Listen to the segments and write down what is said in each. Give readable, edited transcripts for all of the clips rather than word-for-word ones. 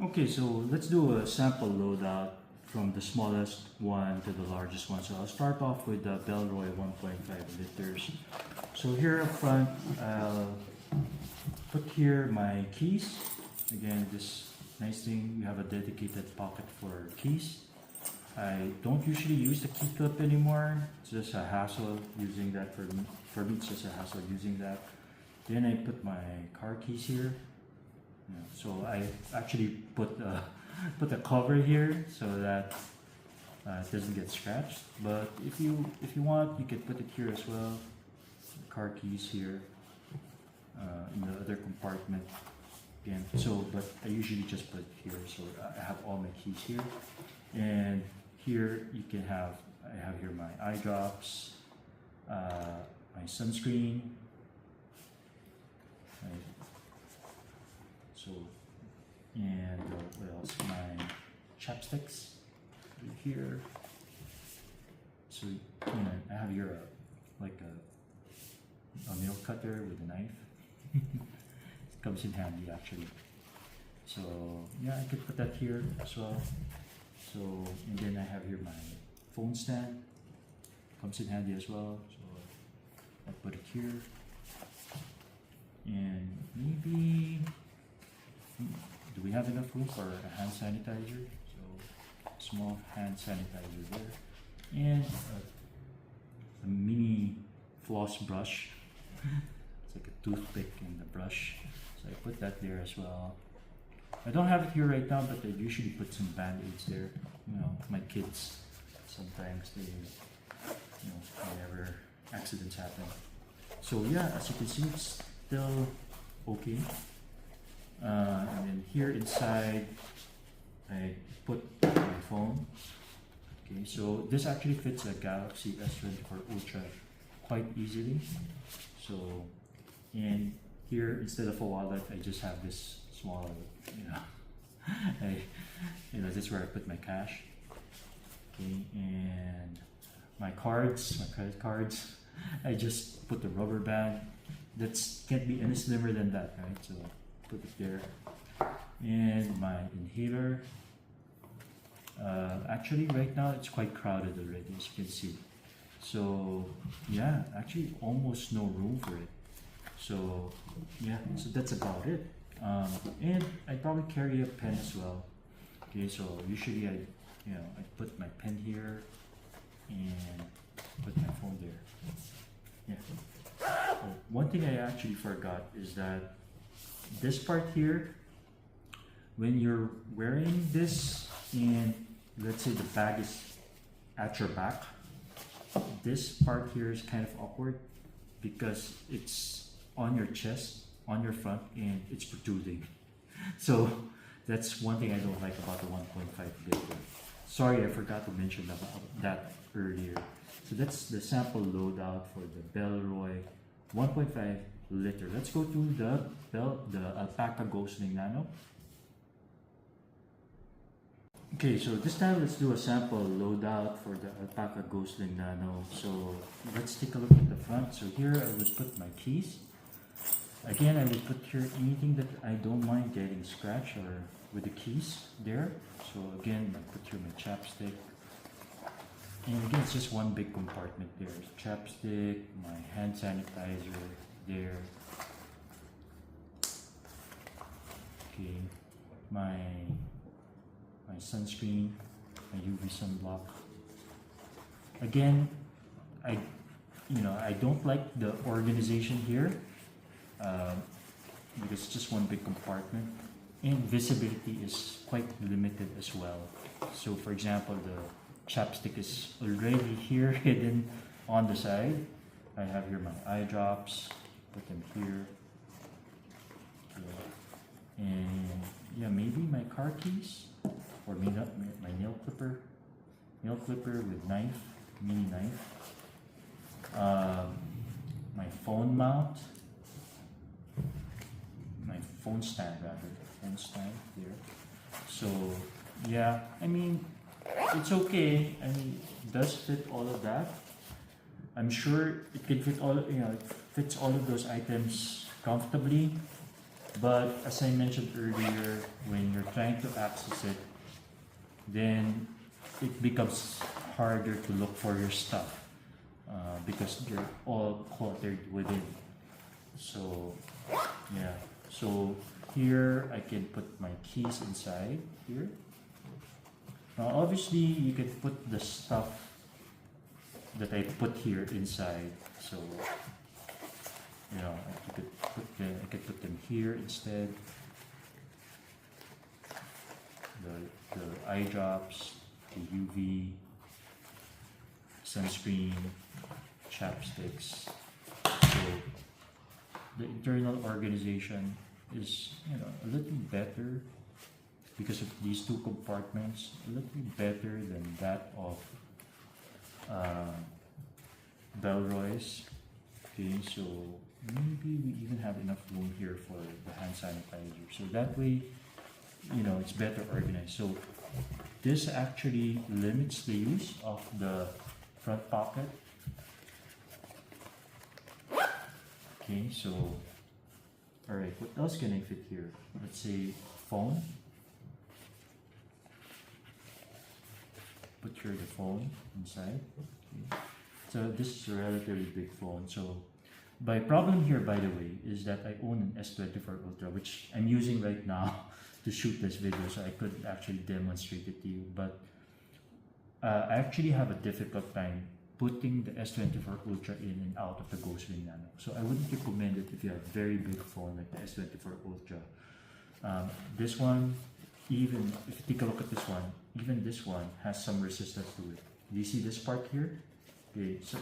Okay, so let's do a sample loadout from the smallest one to the largest one. So I'll start off with the Bellroy 1.5 liters. So here up front, I'll put here my keys. Again, this nice thing, you have a dedicated pocket for keys. I don't usually use the key clip anymore. It's just a hassle using that for me. For me, it's just a hassle using that. Then I put my car keys here. Yeah, so I actually put put a cover here so that it doesn't get scratched. But if you want, you can put it here as well. The car keys here in the other compartment. Again, so but I usually just put it here. So I have all my keys here, and here you can have I have here my eye drops, my sunscreen. So, and what else? My chapsticks right here. So, I have here like a nail cutter with a knife. It comes in handy actually. So, yeah, I could put that here as well. So, and then I have here my phone stand. Comes in handy as well. So, I put it here. And maybe. Do we have enough room for a hand sanitizer? So, small hand sanitizer there. And a mini floss brush. It's like a toothpick in the brush. So I put that there as well. I don't have it here right now, but I usually put some band-aids there. My kids, sometimes they, whenever accidents happen. So yeah, as you can see, it's still okay. And then here inside, I put my phone. Okay, so this actually fits a Galaxy S24 Ultra quite easily. So, and here instead of a wallet, I just have this small, this is where I put my cash. Okay, and my cards, my credit cards, I just put the rubber band. That can't be any slimmer than that, right? So put it there. And my inhaler. Actually, right now it's quite crowded already, as you can see. So yeah, actually almost no room for it. So yeah, so that's about it. And I probably carry a pen as well. Okay, so usually I put my pen here and put my phone there. Yeah. Oh, one thing I actually forgot is that this part here, when you're wearing this and let's say the bag is at your back, this part here is kind of awkward because it's on your chest, on your front, and it's protruding. So that's one thing I don't like about the 1.5 liter. Sorry, I forgot to mention about that earlier. So that's the sample loadout for the Bellroy 1.5 liter. Let's go to the Alpaka Go Sling Nano. Okay, so this time let's do a sample loadout for the Alpaka Go Sling Nano. So let's take a look at the front. So here I would put my keys. Again, I would put here anything that I don't mind getting scratched or with the keys there. So again, I put here my chapstick. And again, it's just one big compartment there. Chapstick, my hand sanitizer there. Okay, my sunscreen, my UV sunblock. Again, I don't like the organization here because it's just one big compartment, and visibility is quite limited as well. So, for example, the chapstick is already here hidden on the side. I have here my eye drops, put them here. Okay. And yeah, maybe my car keys or maybe not, my nail clipper with knife, mini knife. My phone mount, my phone stand there. So yeah, I mean, it's okay. I mean, it does fit all of that. I'm sure it can fit all, it fits all of those items comfortably. But as I mentioned earlier, when you're trying to access it, then it becomes harder to look for your stuff because they're all cluttered within. So yeah, so here I can put my keys inside here. Now obviously you can put the stuff that I put here inside. So you know, I could put them here instead. The eye drops, the UV, sunscreen, chapsticks. So the internal organization is, you know, a little better because of these two compartments, a little better than that of Bellroy's. Okay, so maybe we even have enough room here for the hand sanitizer. So that way, you know, it's better organized. So this actually limits the use of the front pocket. Okay, so all right, what else can I fit here? Let's say phone. Put here the phone inside. Okay. So this is a relatively big phone. So my problem here, by the way, is that I own an S24 Ultra, which I'm using right now to shoot this video, so I could actually demonstrate it to you. But I actually have a difficult time putting the S24 Ultra in and out of the Go Sling Nano. So I wouldn't recommend it if you have a very big phone like the S24 Ultra. This one, even if you take a look at this one, even this one has some resistance to it. Do you see this part here? Okay, so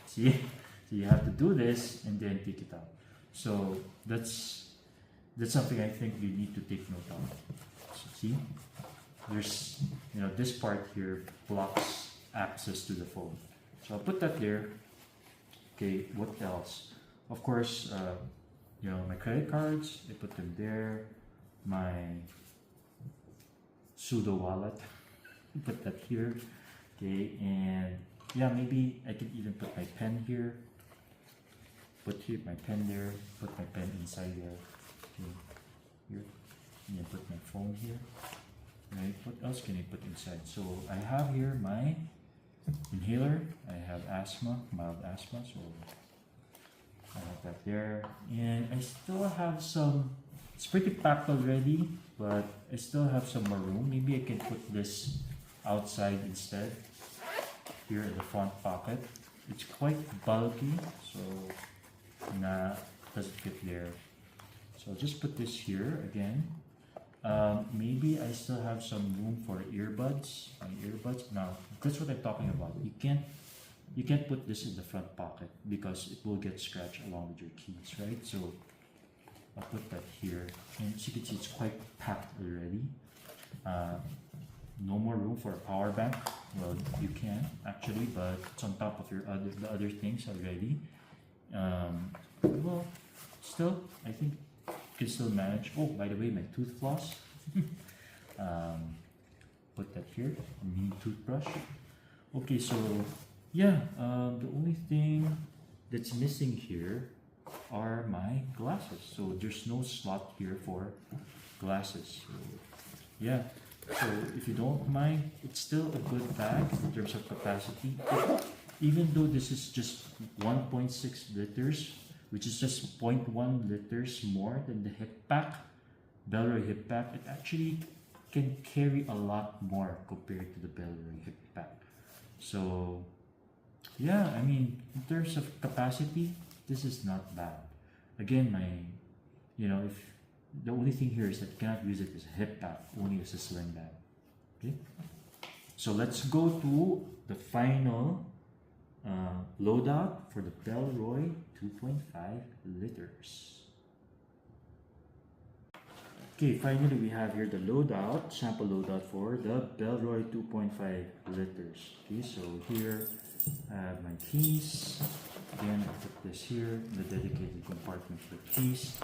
see, so you have to do this and then take it out. So that's something I think you need to take note of. So see, there's, you know, this part here blocks access to the phone. So I'll put that there. Okay, what else? Of course, you know, my credit cards, I put them there. My pseudo wallet, put that here. Okay, and yeah, maybe I can even put my pen here. Put here my pen there. Put my pen inside there. Okay, here, and then put my phone here. Right? What else can I put inside? So I have here my inhaler. I have asthma, mild asthma, so I have that there. And I still have some, it's pretty packed already, but I still have some more room. Maybe I can put this outside instead, here in the front pocket. It's quite bulky, so doesn't fit there. So I'll just put this here again. Maybe I still have some room for earbuds. My earbuds. Now that's what I'm talking about. You can't put this in the front pocket because it will get scratched along with your keys, right? So I'll put that here, and as you can see, it's quite packed already. No more room for a power bank. Well, you can actually, but it's on top of the other things already. Well, still, I think you can still manage. Oh, by the way, my tooth floss. Put that here, a mini toothbrush. Okay, so yeah, the only thing that's missing here are my glasses. So there's no slot here for glasses. So yeah, so if you don't mind, it's still a good bag in terms of capacity. Even though this is just 1.6 liters, which is just 0.1 liters more than the hip pack, Bellroy hip pack, it actually can carry a lot more compared to the Bellroy hip pack. So yeah, I mean, in terms of capacity, this is not bad. Again, if the only thing here is that you cannot use it as a hip pack, only as a sling bag. Okay, so let's go to the final loadout for the Bellroy 2.5 liters. Okay, finally we have here the loadout, sample loadout for the Bellroy 2.5 liters. Okay, so here I have my keys. Again, I put this here in the dedicated compartment for keys.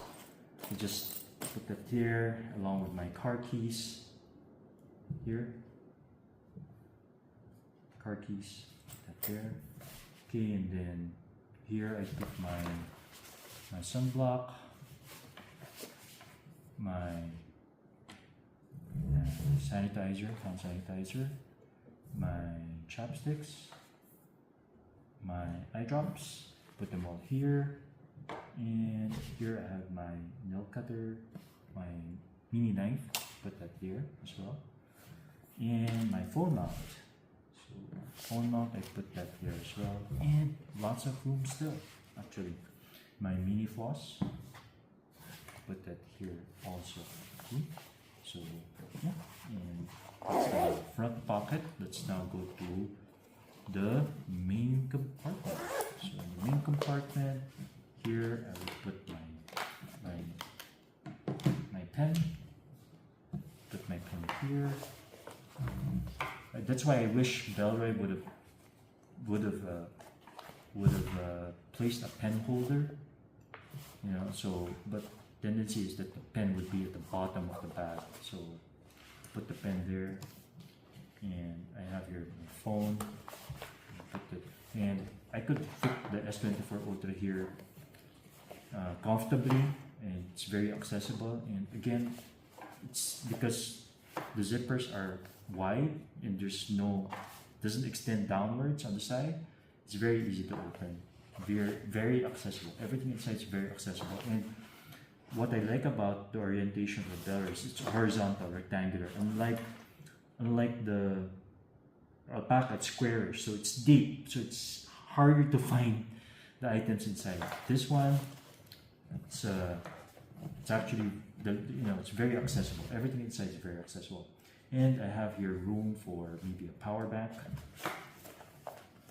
I just put that here along with my car keys here. Car keys, put that there. Okay, and then here I put my sunblock. my sanitizer, hand sanitizer, my chopsticks, my eye drops, put them all here, and here I have my nail cutter, my mini knife, put that there as well, and my phone mount. So phone mount, I put that there as well, and lots of room still actually. My mini floss, put that here also. Okay. So yeah, and that's the front pocket. Let's now go to the main compartment. So in the main compartment, here I will put my pen. Put my pen here. That's why I wish Bellroy would have placed a pen holder. You know, so but tendency is that the pen would be at the bottom of the bag. So put the pen there, and I have here my phone. And I could fit the S24 Ultra here comfortably, and it's very accessible. And again, it's because the zippers are wide and doesn't extend downwards on the side. It's very easy to open, very accessible. Everything inside is very accessible. And what I like about the orientation of the Bellroy is it's horizontal, rectangular. Unlike the Alpaka, it's squarish, so it's deep, so it's harder to find the items inside. This one, it's actually it's very accessible. Everything inside is very accessible, and I have here room for maybe a power bank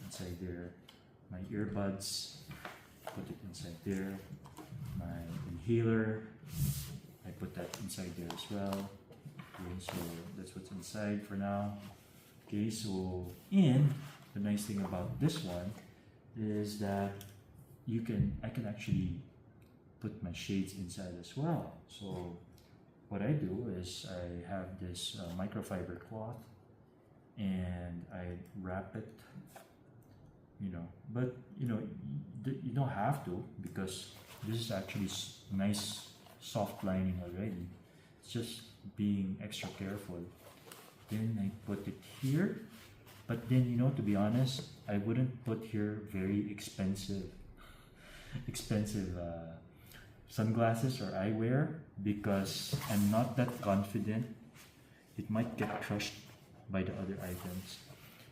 inside there. My earbuds, put it inside there. My inhaler, I put that inside there as well. Okay, so that's what's inside for now. Okay, so and the nice thing about this one is that I can actually put my shades inside as well. So what I do is I have this microfiber cloth, and I wrap it, but you don't have to, because this is actually nice soft lining already. It's just being extra careful. Then I put it here, but then to be honest, I wouldn't put here very expensive sunglasses or eyewear, because I'm not that confident it might get crushed by the other items.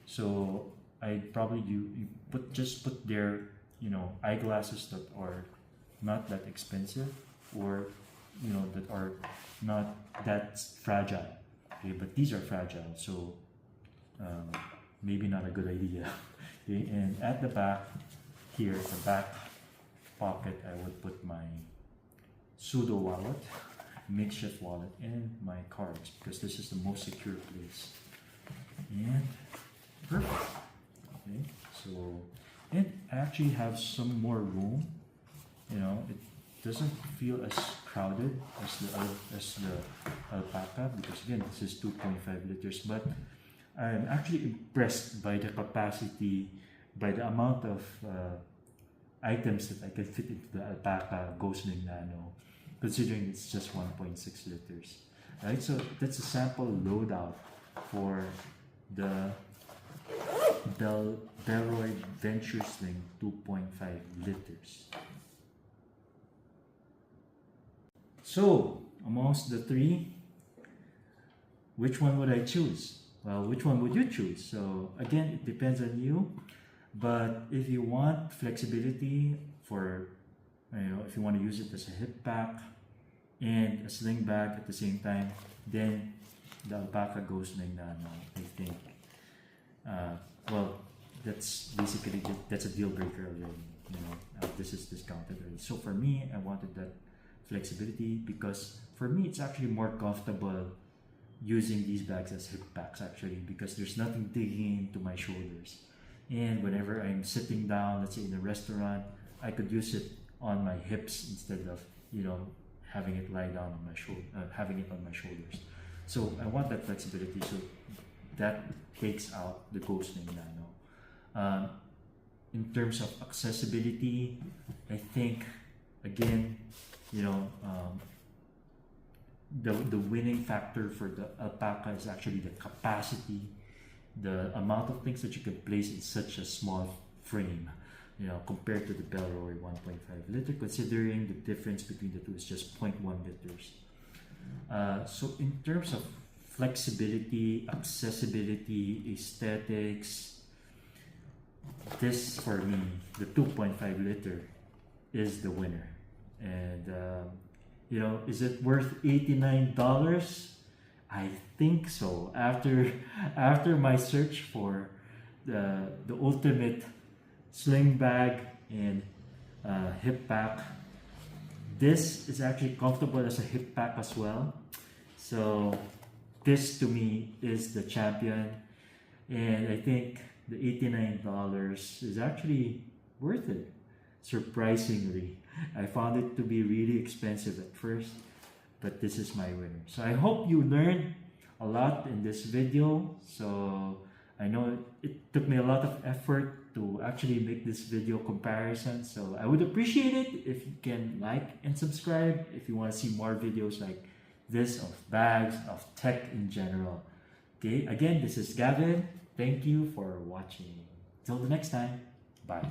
So I'd probably just put there eyeglasses that are not that expensive, or that are not that fragile. Okay, but these are fragile, so maybe not a good idea. Okay, and at the back here, the back pocket, I would put my pseudo wallet, makeshift wallet, and my cards, because this is the most secure place. And perfect. Okay, so and I actually have some more room. It doesn't feel as crowded as the Alpaka, because again, this is 2.5 liters. But I'm actually impressed by the capacity, by the amount of items that I can fit into the Alpaka Go Sling Nano, considering it's just 1.6 liters. Right, so that's a sample loadout for the Bellroy Venture Sling 2.5 liters. So, amongst the three, which one would I choose? Well, which one would you choose? So, again, it depends on you. But if you want flexibility for, if you want to use it as a hip pack and a sling bag at the same time, then the Alpaka Go Sling Nano, I think. Well, that's basically, that's a deal breaker already. This is discounted already. So for me, I wanted that flexibility, because for me it's actually more comfortable using these bags as hip packs, actually, because there's nothing digging into my shoulders. And whenever I'm sitting down, let's say in a restaurant, I could use it on my hips instead of having it lie down on my shoulder, having it on my shoulders. So I want that flexibility, so that takes out the Go Sling Nano. In terms of accessibility, I think again, the winning factor for the Alpaka is actually the capacity, the amount of things that you can place in such a small frame, you know, compared to the Bellroy 1.5 liter, considering the difference between the two is just 0.1 liters. So in terms of flexibility, accessibility, aesthetics, this for me, the 2.5 liter is the winner. And you know, is it worth $89? I think so. After my search for the ultimate sling bag and hip pack, this is actually comfortable as a hip pack as well. So this to me is the champion, and I think the $89 is actually worth it. Surprisingly, I found it to be really expensive at first, but this is my winner. So I hope you learned a lot in this video. So I know it took me a lot of effort to actually make this video comparison. So I would appreciate it if you can like and subscribe if you want to see more videos like this of bags, of tech in general. Okay, again, this is Gavin. Thank you for watching. Till the next time, bye.